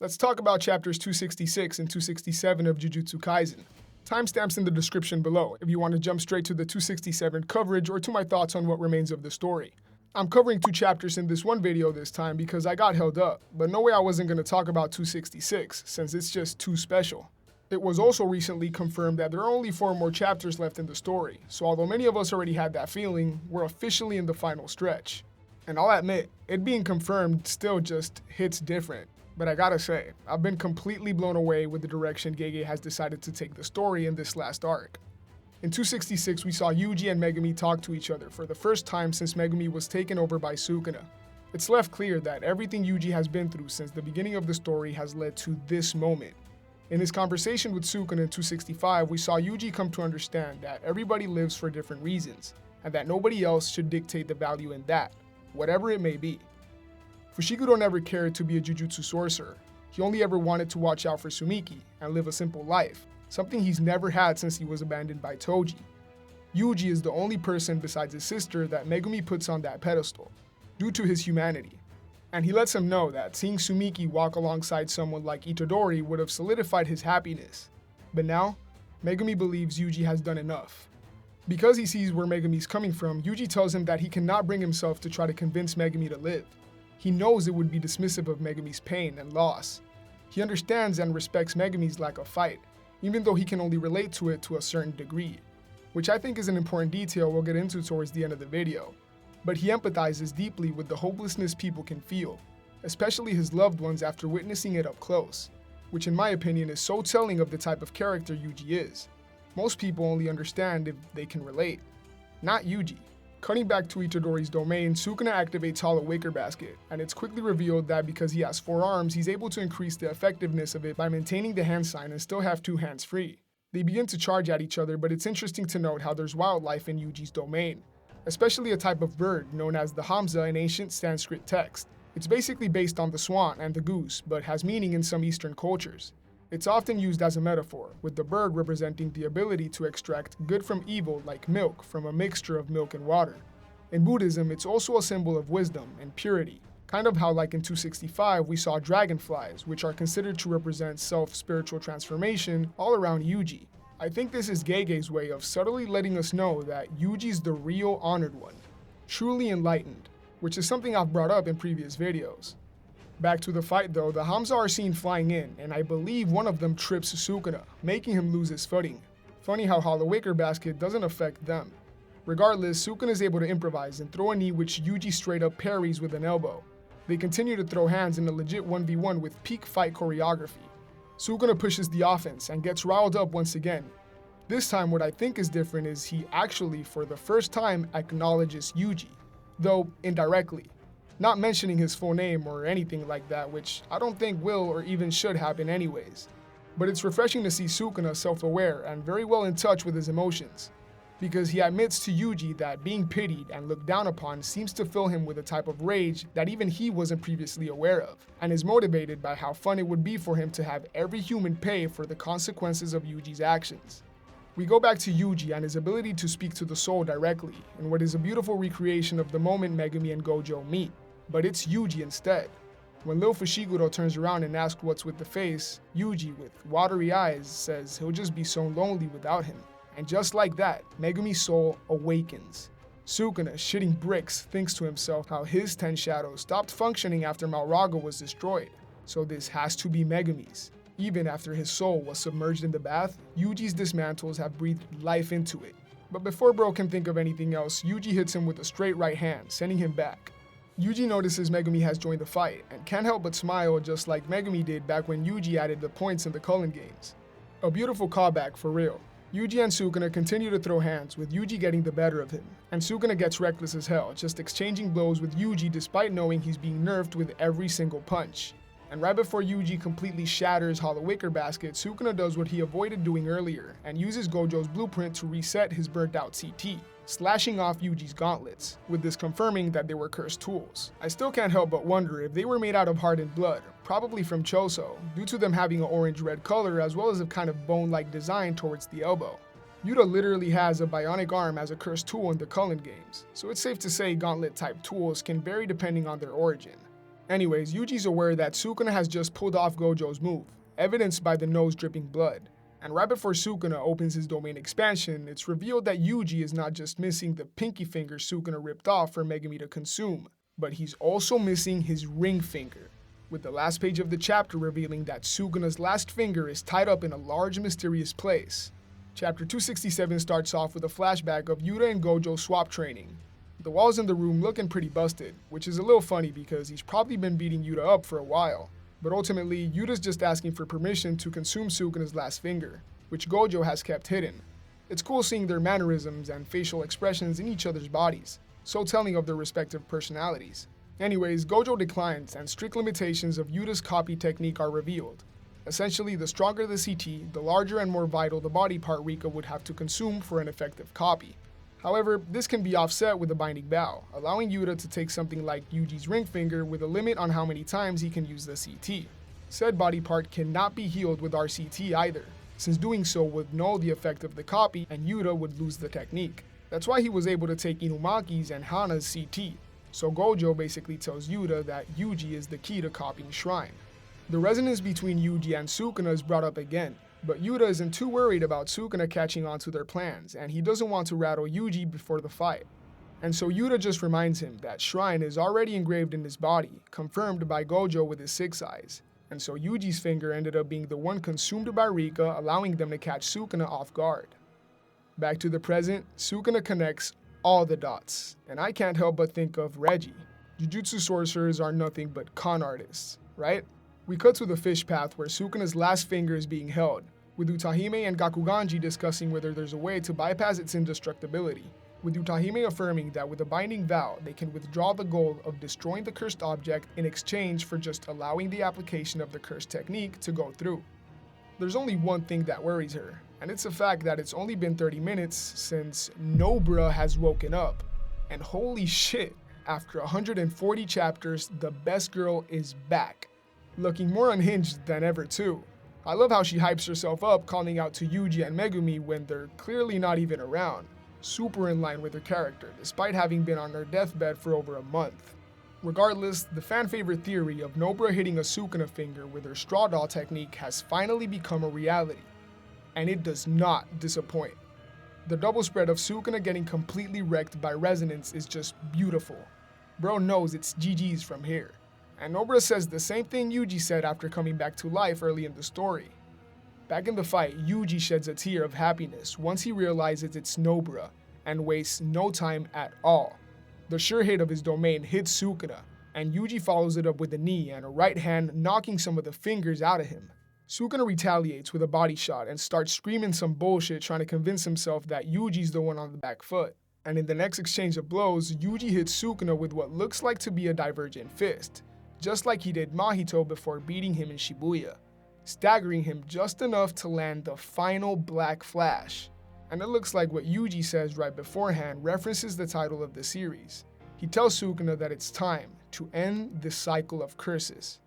Let's talk about chapters 266 and 267 of Jujutsu Kaisen. Timestamps in the description below if you want to jump straight to the 267 coverage or to my thoughts on what remains of the story. I'm covering 2 chapters in this one video this time because I got held up, but no way I wasn't going to talk about 266 since it's just too special. It was also recently confirmed that there are only 4 more chapters left in the story, so although many of us already had that feeling, we're officially in the final stretch. And I'll admit, it being confirmed still just hits different. But I gotta say, I've been completely blown away with the direction Gege has decided to take the story in this last arc. In 266, we saw Yuji and Megumi talk to each other for the first time since Megumi was taken over by Sukuna. It's left clear that everything Yuji has been through since the beginning of the story has led to this moment. In his conversation with Sukuna in 265, we saw Yuji come to understand that everybody lives for different reasons, and that nobody else should dictate the value in that, whatever it may be. Fushiguro never cared to be a Jujutsu sorcerer. He only ever wanted to watch out for Sumiki and live a simple life, something he's never had since he was abandoned by Toji. Yuji is the only person besides his sister that Megumi puts on that pedestal, due to his humanity. And he lets him know that seeing Sumiki walk alongside someone like Itadori would have solidified his happiness. But now, Megumi believes Yuji has done enough. Because he sees where Megumi's coming from, Yuji tells him that he cannot bring himself to try to convince Megumi to live. He knows it would be dismissive of Megumi's pain and loss. He understands and respects Megumi's lack of fight, even though he can only relate to it to a certain degree, which I think is an important detail we'll get into towards the end of the video. But he empathizes deeply with the hopelessness people can feel, especially his loved ones after witnessing it up close, which in my opinion is so telling of the type of character Yuji is. Most people only understand if they can relate, not Yuji. Cutting back to Itadori's domain, Sukuna activates Hollow Wicker Basket, and it's quickly revealed that because he has 4 arms, he's able to increase the effectiveness of it by maintaining the hand sign and still have 2 hands free. They begin to charge at each other, but it's interesting to note how there's wildlife in Yuji's domain, especially a type of bird known as the Hamza in ancient Sanskrit text. It's basically based on the swan and the goose, but has meaning in some Eastern cultures. It's often used as a metaphor, with the bird representing the ability to extract good from evil like milk from a mixture of milk and water. In Buddhism, it's also a symbol of wisdom and purity, kind of how like in 265 we saw dragonflies, which are considered to represent self-spiritual transformation all around Yuji. I think this is Gege's way of subtly letting us know that Yuji's the real honored one, truly enlightened, which is something I've brought up in previous videos. Back to the fight though, the Hamza are seen flying in, and I believe one of them trips Sukuna, making him lose his footing. Funny how Hollow Wicker Basket doesn't affect them. Regardless, Sukuna is able to improvise and throw a knee which Yuji straight up parries with an elbow. They continue to throw hands in a legit 1v1 with peak fight choreography. Sukuna pushes the offense and gets riled up once again. This time what I think is different is he actually, for the first time, acknowledges Yuji, though indirectly. Not mentioning his full name or anything like that, which I don't think will or even should happen anyways. But it's refreshing to see Sukuna self-aware and very well in touch with his emotions, because he admits to Yuji that being pitied and looked down upon seems to fill him with a type of rage that even he wasn't previously aware of, and is motivated by how fun it would be for him to have every human pay for the consequences of Yuji's actions. We go back to Yuji and his ability to speak to the soul directly, in what is a beautiful recreation of the moment Megumi and Gojo meet. But it's Yuji instead. When Lil Fushiguro turns around and asks what's with the face, Yuji, with watery eyes, says he'll just be so lonely without him. And just like that, Megumi's soul awakens. Sukuna, shitting bricks, thinks to himself how his 10 shadows stopped functioning after Mahoraga was destroyed. So this has to be Megumi's. Even after his soul was submerged in the bath, Yuji's dismantles have breathed life into it. But before bro can think of anything else, Yuji hits him with a straight right hand, sending him back. Yuji notices Megumi has joined the fight, and can't help but smile just like Megumi did back when Yuji added the points in the Cullen games. A beautiful callback for real. Yuji and Sukuna continue to throw hands, with Yuji getting the better of him, and Sukuna gets reckless as hell, just exchanging blows with Yuji despite knowing he's being nerfed with every single punch. And right before Yuji completely shatters Hollow Wicker Basket, Sukuna does what he avoided doing earlier, and uses Gojo's blueprint to reset his burnt out CT, slashing off Yuji's gauntlets, with this confirming that they were cursed tools. I still can't help but wonder if they were made out of hardened blood, probably from Choso, due to them having an orange-red color as well as a kind of bone-like design towards the elbow. Yuta literally has a bionic arm as a cursed tool in the Cullen games, so it's safe to say gauntlet-type tools can vary depending on their origin. Anyways, Yuji's aware that Sukuna has just pulled off Gojo's move, evidenced by the nose dripping blood. And right before Sukuna opens his domain expansion, it's revealed that Yuji is not just missing the pinky finger Sukuna ripped off for Megumi to consume, but he's also missing his ring finger, with the last page of the chapter revealing that Sukuna's last finger is tied up in a large mysterious place. Chapter 267 starts off with a flashback of Yuta and Gojo swap training. The walls in the room looking pretty busted, which is a little funny because he's probably been beating Yuta up for a while. But ultimately, Yuta's just asking for permission to consume Sukuna's last finger, which Gojo has kept hidden. It's cool seeing their mannerisms and facial expressions in each other's bodies, so telling of their respective personalities. Anyways, Gojo declines and strict limitations of Yuta's copy technique are revealed. Essentially, the stronger the CT, the larger and more vital the body part Rika would have to consume for an effective copy. However, this can be offset with a binding bow, allowing Yuta to take something like Yuji's ring finger with a limit on how many times he can use the CT. Said body part cannot be healed with RCT either, since doing so would null the effect of the copy and Yuta would lose the technique. That's why he was able to take Inumaki's and Hana's CT, so Gojo basically tells Yuta that Yuji is the key to copying Shrine. The resonance between Yuji and Sukuna is brought up again, but Yuta isn't too worried about Sukuna catching on to their plans, and he doesn't want to rattle Yuji before the fight. And so Yuta just reminds him that Shrine is already engraved in his body, confirmed by Gojo with his 6 eyes. And so Yuji's finger ended up being the one consumed by Rika, allowing them to catch Sukuna off guard. Back to the present, Sukuna connects all the dots, and I can't help but think of Reggie. Jujutsu sorcerers are nothing but con artists, right? We cut to the fish path where Sukuna's last finger is being held, with Utahime and Gakuganji discussing whether there's a way to bypass its indestructibility, with Utahime affirming that with a binding vow, they can withdraw the goal of destroying the cursed object in exchange for just allowing the application of the cursed technique to go through. There's only one thing that worries her, and it's the fact that it's only been 30 minutes since Nobara has woken up. And holy shit, after 140 chapters, the best girl is back. Looking more unhinged than ever too. I love how she hypes herself up calling out to Yuji and Megumi when they're clearly not even around. Super in line with her character, despite having been on her deathbed for over a month. Regardless, the fan favorite theory of Nobara hitting a Sukuna finger with her straw doll technique has finally become a reality. And it does not disappoint. The double spread of Sukuna getting completely wrecked by resonance is just beautiful. Bro knows it's GG's from here. And Nobara says the same thing Yuji said after coming back to life early in the story. Back in the fight, Yuji sheds a tear of happiness once he realizes it's Nobara, and wastes no time at all. The sure hit of his domain hits Sukuna, and Yuji follows it up with a knee and a right hand, knocking some of the fingers out of him. Sukuna retaliates with a body shot and starts screaming some bullshit trying to convince himself that Yuji's the one on the back foot. And in the next exchange of blows, Yuji hits Sukuna with what looks like to be a divergent fist, just like he did Mahito before beating him in Shibuya, staggering him just enough to land the final black flash. And it looks like what Yuji says right beforehand references the title of the series. He tells Sukuna that it's time to end this cycle of curses,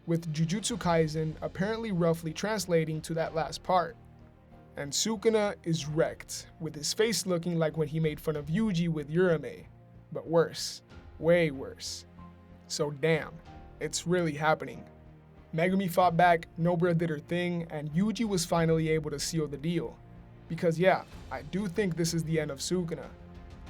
with Jujutsu Kaisen apparently roughly translating to that last part. And Sukuna is wrecked, with his face looking like when he made fun of Yuji with Urame, but worse, way worse. So damn, it's really happening. Megumi fought back, Nobara did her thing, and Yuji was finally able to seal the deal. Because yeah, I do think this is the end of Sukuna.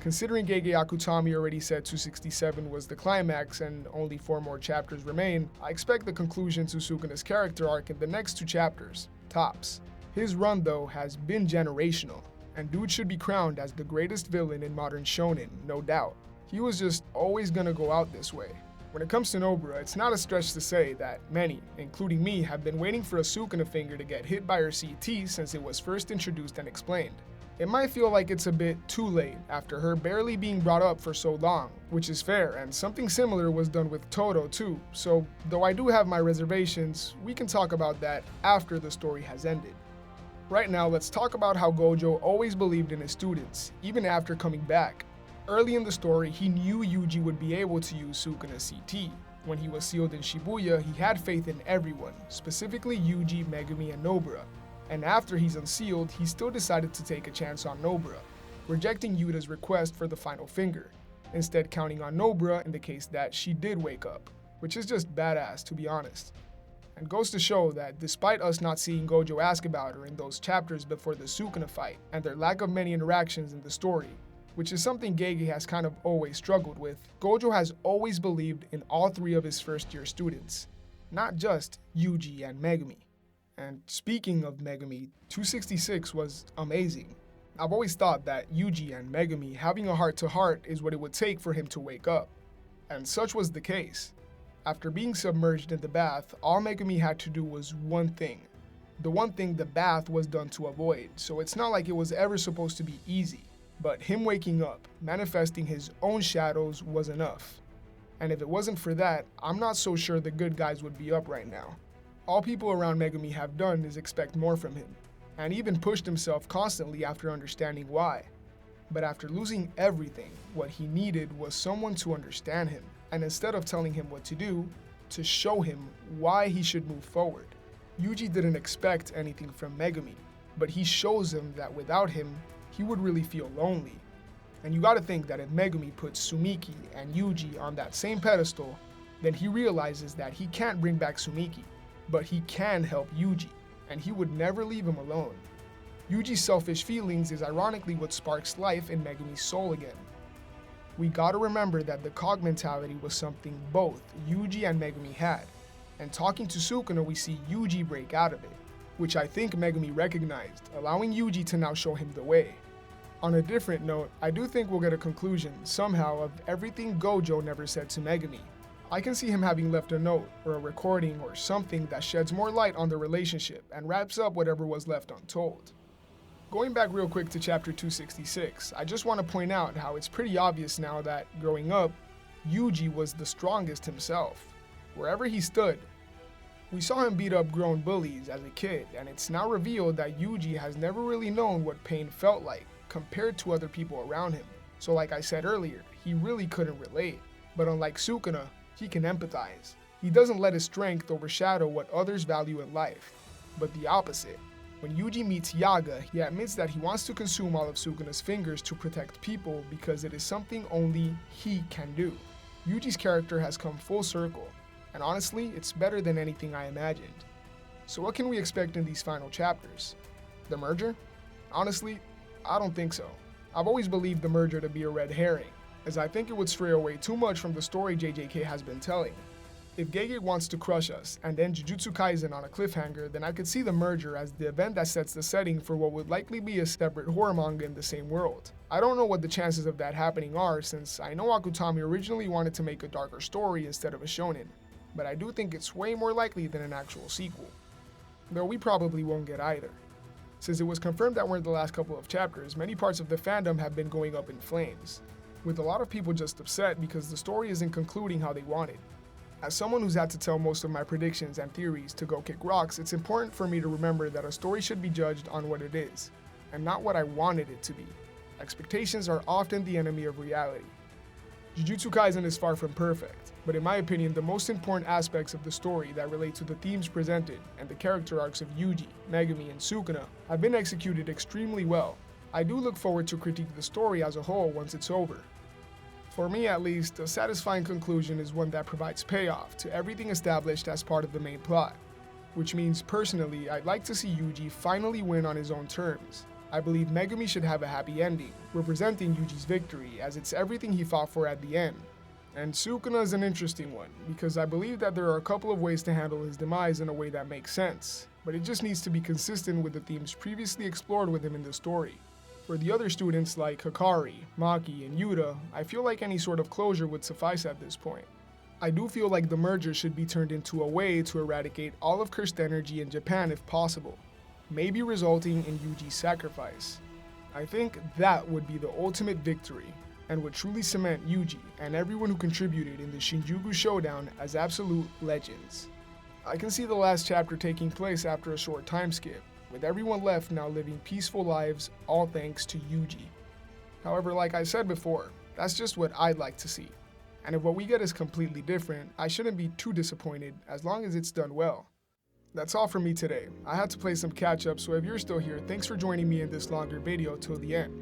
Considering Gege Akutami already said 267 was the climax and only 4 more chapters remain, I expect the conclusion to Sukuna's character arc in the next 2 chapters, tops. His run though has been generational, and dude should be crowned as the greatest villain in modern shonen, no doubt. He was just always gonna go out this way. When it comes to Nobara, it's not a stretch to say that many, including me, have been waiting for a Sukuna finger to get hit by her CT since it was first introduced and explained. It might feel like it's a bit too late after her barely being brought up for so long, which is fair, and something similar was done with Toto too, so though I do have my reservations, we can talk about that after the story has ended. Right now, let's talk about how Gojo always believed in his students, even after coming back. Early in the story, he knew Yuji would be able to use Sukuna's CT. When he was sealed in Shibuya, he had faith in everyone, specifically Yuji, Megumi, and Nobara. And after he's unsealed, he still decided to take a chance on Nobara, rejecting Yuta's request for the final finger, instead counting on Nobara in the case that she did wake up. which is just badass to be honest. And goes to show that despite us not seeing Gojo ask about her in those chapters before the Sukuna fight, and their lack of many interactions in the story, which is something Gege has kind of always struggled with, Gojo has always believed in all three of his first-year students, not just Yuji and Megumi. And speaking of Megumi, 266 was amazing. I've always thought that Yuji and Megumi having a heart-to-heart is what it would take for him to wake up, and such was the case. After being submerged in the bath, all Megumi had to do was one thing. The one thing the bath was done to avoid, so it's not like it was ever supposed to be easy. But him waking up, manifesting his own shadows was enough. And if it wasn't for that, I'm not so sure the good guys would be up right now. All people around Megumi have done is expect more from him, and even pushed himself constantly after understanding why. But after losing everything, what he needed was someone to understand him, and instead of telling him what to do, to show him why he should move forward. Yuji didn't expect anything from Megumi, but he shows him that without him, he would really feel lonely. And you gotta think that if Megumi puts Sumiki and Yuji on that same pedestal, then he realizes that he can't bring back Sumiki, but he can help Yuji, and he would never leave him alone. Yuji's selfish feelings is ironically what sparks life in Megumi's soul again. We gotta remember that the Cog mentality was something both Yuji and Megumi had, and talking to Sukuna we see Yuji break out of it, which I think Megumi recognized, allowing Yuji to now show him the way. On a different note, I do think we'll get a conclusion, somehow, of everything Gojo never said to Megumi. I can see him having left a note, or a recording, or something that sheds more light on the relationship and wraps up whatever was left untold. Going back real quick to chapter 266, I just want to point out how it's pretty obvious now that, growing up, Yuji was the strongest himself, wherever he stood. We saw him beat up grown bullies as a kid, and it's now revealed that Yuji has never really known what pain felt like compared to other people around him. So like I said earlier, he really couldn't relate. But unlike Sukuna, he can empathize. He doesn't let his strength overshadow what others value in life, but the opposite. When Yuji meets Yaga, he admits that he wants to consume all of Sukuna's fingers to protect people because it is something only he can do. Yuji's character has come full circle, and honestly, it's better than anything I imagined. So what can we expect in these final chapters? The merger? Honestly, I don't think so. I've always believed the merger to be a red herring, as I think it would stray away too much from the story JJK has been telling. If Gege wants to crush us and end Jujutsu Kaisen on a cliffhanger, then I could see the merger as the event that sets the setting for what would likely be a separate horror manga in the same world. I don't know what the chances of that happening are, since I know Akutami originally wanted to make a darker story instead of a shonen, but I do think it's way more likely than an actual sequel. Though we probably won't get either. Since it was confirmed that we're in the last couple of chapters, many parts of the fandom have been going up in flames, with a lot of people just upset because the story isn't concluding how they wanted. As someone who's had to tell most of my predictions and theories to go kick rocks, it's important for me to remember that a story should be judged on what it is, and not what I wanted it to be. Expectations are often the enemy of reality. Jujutsu Kaisen is far from perfect, but in my opinion the most important aspects of the story that relate to the themes presented and the character arcs of Yuji, Megumi, and Sukuna have been executed extremely well. I do look forward to critique the story as a whole once it's over. For me at least, a satisfying conclusion is one that provides payoff to everything established as part of the main plot, which means personally I'd like to see Yuji finally win on his own terms. I believe Megumi should have a happy ending, representing Yuji's victory, as it's everything he fought for at the end. And Sukuna is an interesting one, because I believe that there are a couple of ways to handle his demise in a way that makes sense, but it just needs to be consistent with the themes previously explored with him in the story. For the other students like Hikari, Maki, and Yuta, I feel like any sort of closure would suffice at this point. I do feel like the merger should be turned into a way to eradicate all of cursed energy in Japan if possible, maybe resulting in Yuji's sacrifice. I think that would be the ultimate victory, and would truly cement Yuji and everyone who contributed in the Shinjuku Showdown as absolute legends. I can see the last chapter taking place after a short time skip, with everyone left now living peaceful lives, all thanks to Yuji. However, like I said before, that's just what I'd like to see. And if what we get is completely different, I shouldn't be too disappointed as long as it's done well. That's all for me today. I had to play some catch up, so if you're still here, thanks for joining me in this longer video till the end.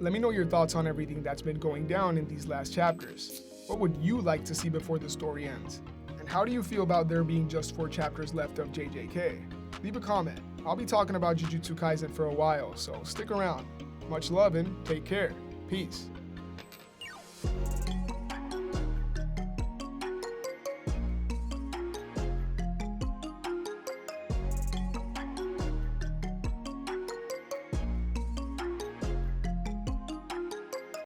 Let me know your thoughts on everything that's been going down in these last chapters. What would you like to see before the story ends? And How do you feel about there being just 4 chapters left of JJK? Leave a comment. I'll be talking about Jujutsu Kaisen for a while, so stick around. Much love and take care. Peace.